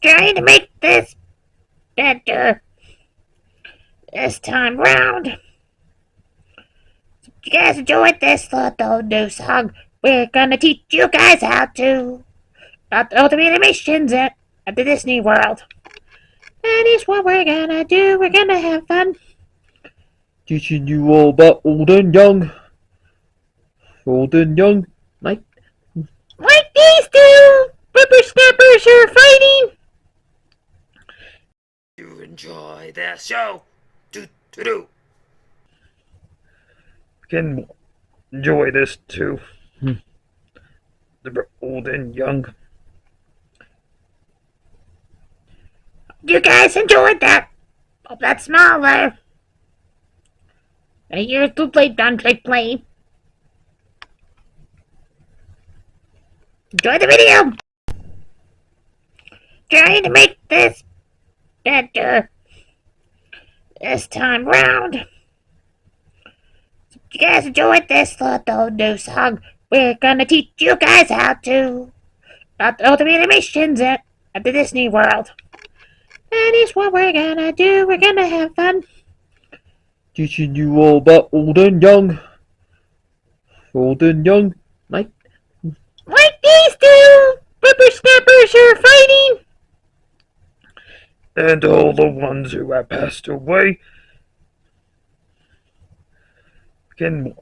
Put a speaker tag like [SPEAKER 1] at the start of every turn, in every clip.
[SPEAKER 1] trying to make this better this time round. You guys enjoyed this little new song? We're gonna teach you guys how to about all the animations at the Disney World. That is what we're gonna do. We're gonna have fun.
[SPEAKER 2] Teaching you all about old and young. Old and young, like
[SPEAKER 1] Like these two whippersnappers are fighting.
[SPEAKER 2] you enjoy the show. Do do do. Can enjoy this too. The old and young.
[SPEAKER 1] You guys enjoyed that? Oh, that's smaller. And here's the play done play. Enjoy the video. Trying to make this better this time round. You guys enjoyed this little new song? We're gonna teach you guys how to about all the animations at the Disney World. That is what we're gonna do. We're gonna have fun.
[SPEAKER 2] Teaching you all about old and young. Old and young, like
[SPEAKER 1] these two whippersnappers are fighting.
[SPEAKER 2] and all the ones who have passed away. Can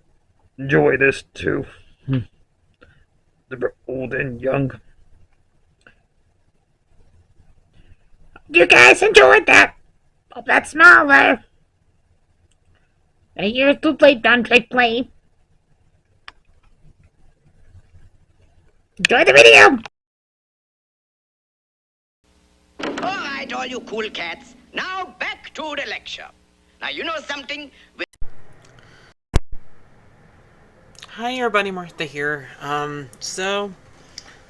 [SPEAKER 2] enjoy this too. The old and young.
[SPEAKER 1] You guys enjoyed that? Oh, that's smaller. And here's the play done play. Enjoy the video.
[SPEAKER 3] All right, all you cool cats. Now back to the lecture. Now, you know something?
[SPEAKER 4] Hi everybody, Martha here. So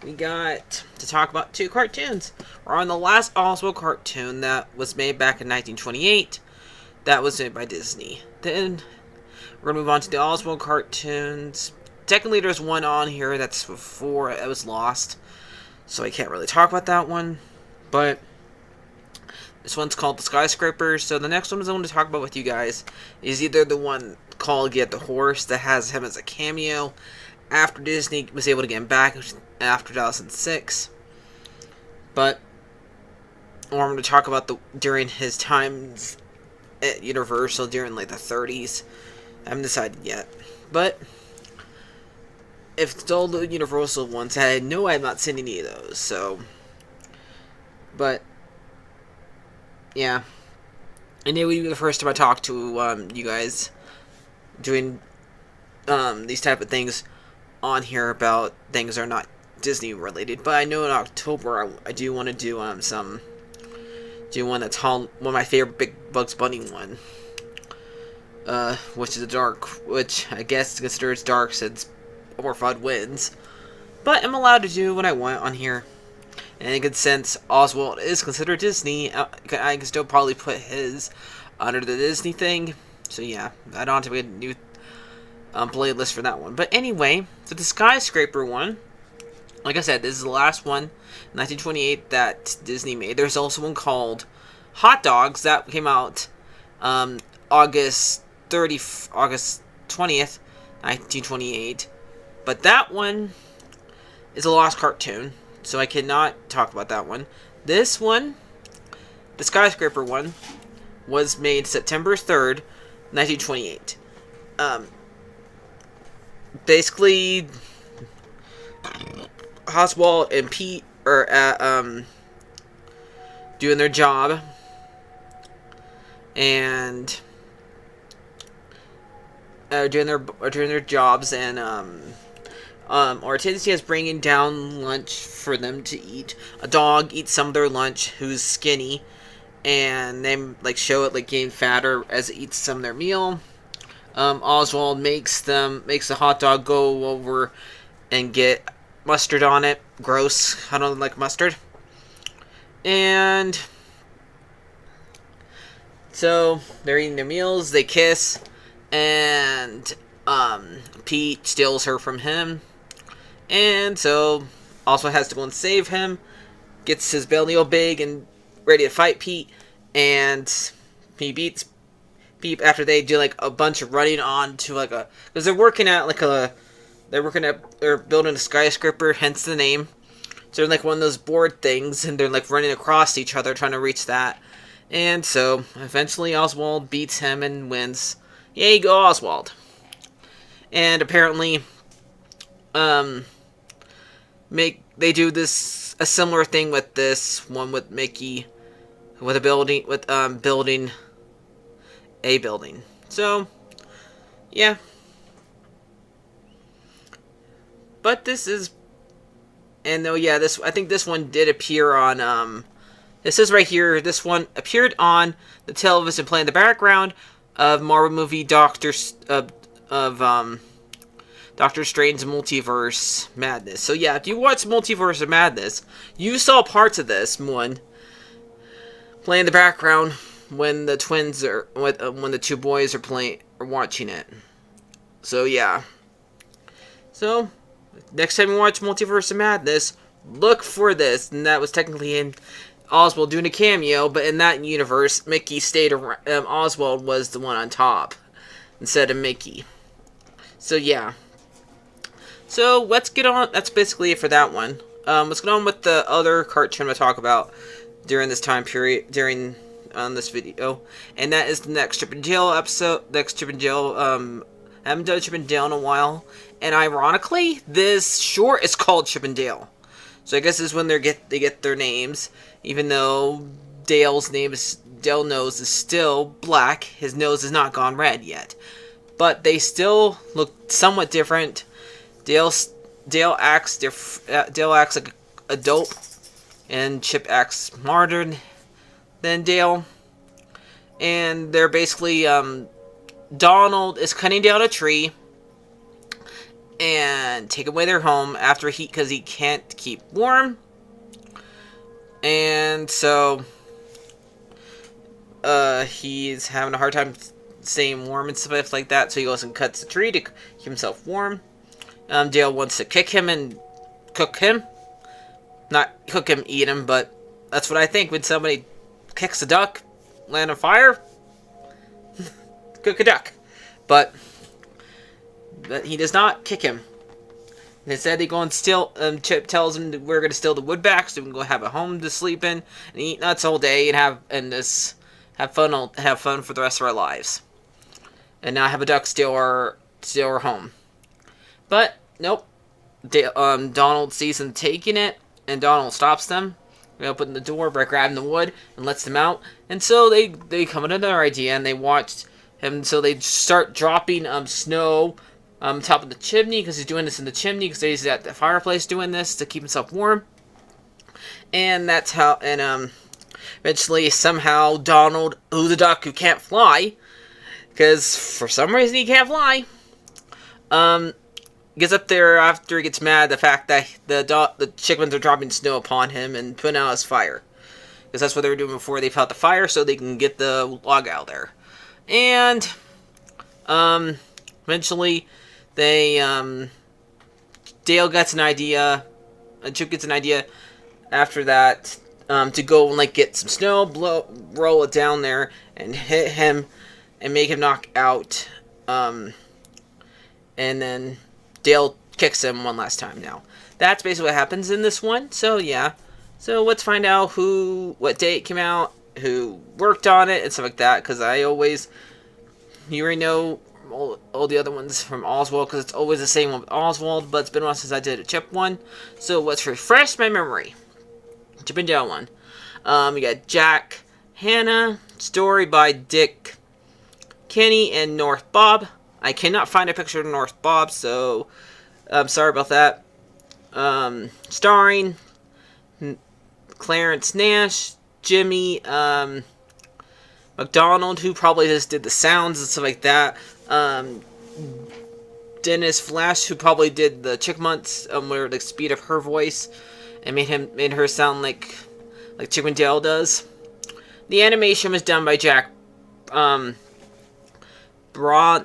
[SPEAKER 4] we got to talk about two cartoons. We're on the last Oswald cartoon that was made back in 1928. That was made by Disney. Then we're gonna move on to the Oswald cartoons. Technically, there's one on here that's before it was lost, so I can't really talk about that one. But this one's called The Skyscraper. So the next one I want to talk about with you guys is either the one called Get the Horse that has him as a cameo after Disney was able to get him back after 2006. Or I'm going to talk about during his times at Universal during like the 30s. I haven't decided yet. But if it's all the Universal ones, I know I've not seen any of those. So, but yeah, and it would be the first time I talk to you guys doing these type of things on here about things that are not Disney related. But I know in October I do want to do one that's one of my favorite Big Bugs Bunny one, which is which I guess considers dark since Orphan wins. But I'm allowed to do what I want on here. And in a good sense, Oswald is considered Disney. I can still probably put his under the Disney thing. So yeah, I don't have to get a new playlist for that one. But anyway, so the Skyscraper one, like I said, this is the last one, 1928, that Disney made. There's also one called Hot Dogs that came out August 20th, 1928. But that one is a lost cartoon, so I cannot talk about that one. This one, the Skyscraper one, was made September 3rd, 1928. Basically, Oswald and Pete are at, doing their job, and doing their jobs, and Hortensia is bringing down lunch for them to eat. A dog eats some of their lunch, who's skinny, and they like show it like getting fatter as it eats some of their meal. Oswald makes the hot dog go over and get mustard on it. Gross. I don't like mustard. And so they're eating their meals. They kiss, and Pete steals her from him. And so Oswald has to go and save him. gets his belly all big and ready to fight Pete, and he beats Pete after they do like a bunch of running on to like a, because they're building a skyscraper, hence the name. So they're like one of those board things, and they're like running across each other trying to reach that. And so eventually Oswald beats him and wins. Yay, go Oswald! And apparently, they do a similar thing with this one with Mickey, with building a building. So yeah, but this is, and though yeah, I think this one did appear on It says right here, this one appeared on the television play in the background of Marvel movie Doctor Strange's Multiverse Madness. So yeah, if you watch Multiverse of Madness, you saw parts of this one play in the background when the twins are when the two boys are watching it. So yeah. So next time you watch Multiverse of Madness, look for this, and that was technically in Oswald doing a cameo, but in that universe, Mickey stayed around. Oswald was the one on top instead of Mickey. So yeah. So let's get on. That's basically it for that one. Let's get on with the other cartoon I talk about during this time period this video, and that is the next Chip and Dale episode. Next Chip and Dale. I haven't done Chip and Dale in a while, and ironically, this short is called Chip and Dale. So I guess this is when they get their names, even though Dale's nose is still black. His nose has not gone red yet, but they still look somewhat different. Dale acts like a dope, and Chip acts smarter than Dale. And they're basically Donald is cutting down a tree and taking away their home because he can't keep warm, and so he's having a hard time staying warm and stuff like that. So he goes and cuts the tree to keep himself warm. Dale wants to kick him and cook him, not cook him, eat him, but that's what I think when somebody kicks a duck, land on fire, cook a duck, but he does not kick him. And instead, they go and steal. Chip tells him that we're going to steal the wood back, so we can go have a home to sleep in and eat nuts all day and have fun for the rest of our lives, and not have a duck steal our home. But nope. Donald sees them taking it, and Donald stops them. They open the door by grabbing the wood and lets them out. And so they come with another idea, and they watched him. So they start dropping snow top of the chimney, because he's doing this in the chimney, because he's at the fireplace doing this to keep himself warm. And that's how, and eventually somehow Donald, who's a duck who can't fly, because for some reason he can't fly, gets up there after he gets mad at the fact that the chickens are dropping snow upon him and putting out his fire, because that's what they were doing before they put out the fire, so they can get the log out there. And eventually Dale gets an idea, Chip gets an idea after that, to go and get some snow, roll it down there, and hit him, and make him knock out. And then Dale kicks him one last time. Now that's basically what happens in this one. So yeah, so let's find out what day it came out, who worked on it, and stuff like that. Because you already know all the other ones from Oswald, because it's always the same one with Oswald, but it's been a while since I did a Chip one, so let's refresh my memory. Chip and Dale one. We got Jack Hanna, story by Dick Kenny and North Bob. I cannot find a picture of North Bob, so I'm sorry about that. Starring Clarence Nash, Jimmy McDonald, who probably just did the sounds and stuff like that. Dennis Flash, who probably did the Chickmunks, where the speed of her voice, and made her sound like Chip and Dale does. The animation was done by Jack Braun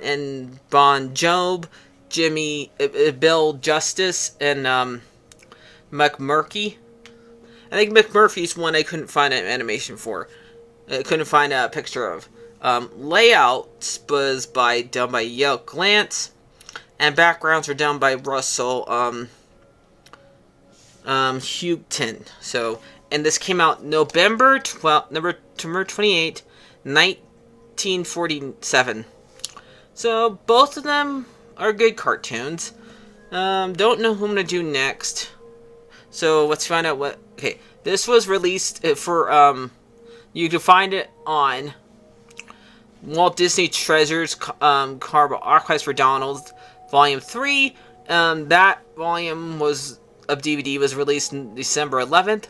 [SPEAKER 4] and Bon Job, Bill Justice, and McMurky. I think McMurphy's one I couldn't find an animation for. I couldn't find a picture of. Layout was done by Yale Glantz, and backgrounds were done by Russell Houghton. So, and this came out November 28, 1947. So both of them are good cartoons. Don't know who I'm gonna do next. So let's find out what. Okay, this was released for You can find it on Walt Disney Treasures Cardboard Archives for Donald, Volume 3. That volume of DVD was released on December 11th,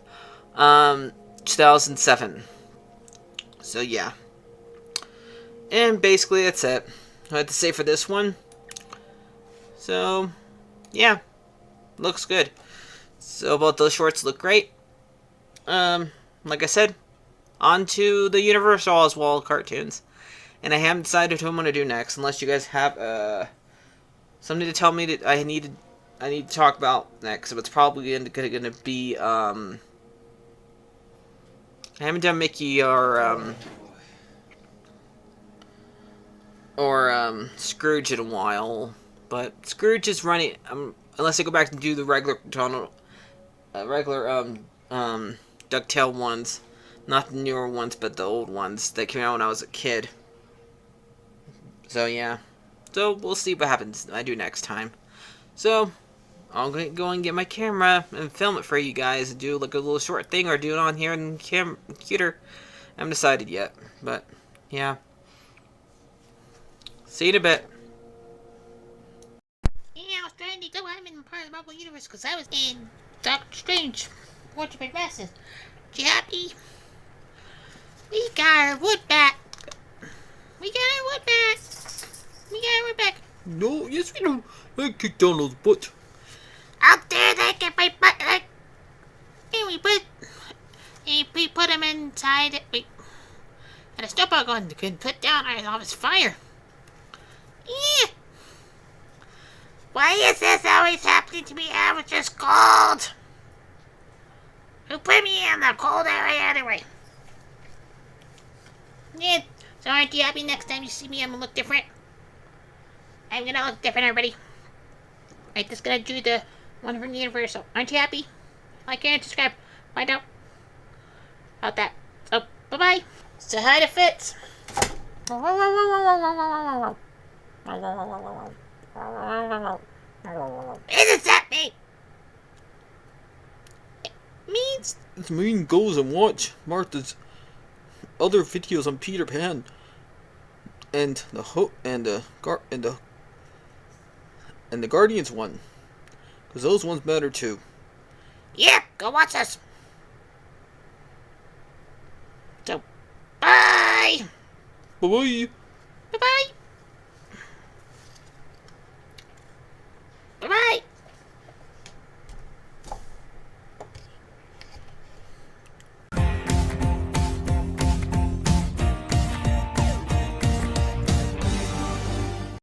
[SPEAKER 4] 2007. So yeah. And basically that's it. I had to say for this one. So, yeah. Looks good. So both those shorts look great. Like I said, on to the Universal Oswald cartoons. And I haven't decided who I'm going to do next, unless you guys have something to tell me that I need to talk about next. So it's probably going to be I haven't done Mickey or Scrooge in a while, but Scrooge is running. Unless I go back and do the regular DuckTale ones, not the newer ones, but the old ones that came out when I was a kid. So yeah, so we'll see what happens I do next time. So I'm gonna go and get my camera and film it for you guys and do like a little short thing, or do it on here in the computer. I haven't decided yet, but yeah. See you in a bit.
[SPEAKER 1] Yeah, I was trying to go. I'm in part of the Marvel Universe because I was in Doctor Strange. Portrait Masses. You happy? We got our wood back. We got our wood back. We got our wood back.
[SPEAKER 2] No, yes we don't. I kicked Donald's butt.
[SPEAKER 1] Out there, they get my butt. And we put him inside. We had a snowball gun to put down all his fire. Yeah. Why is this always happening to me? I was just cold. Who put me in the cold area anyway? Yeah. So aren't you happy next time you see me I'm gonna look different? I'm gonna look different, everybody. I'm just gonna do the one from the Universal. Aren't you happy? Like and subscribe. Find out about that. So, bye-bye. Say hi to Fitz. Isn't that me? It means...
[SPEAKER 2] It mean goes and watch Martha's other videos on Peter Pan and the Guardians one, because those ones matter too.
[SPEAKER 1] Yeah, go watch us. So, bye.
[SPEAKER 2] Bye bye.
[SPEAKER 1] Bye-bye.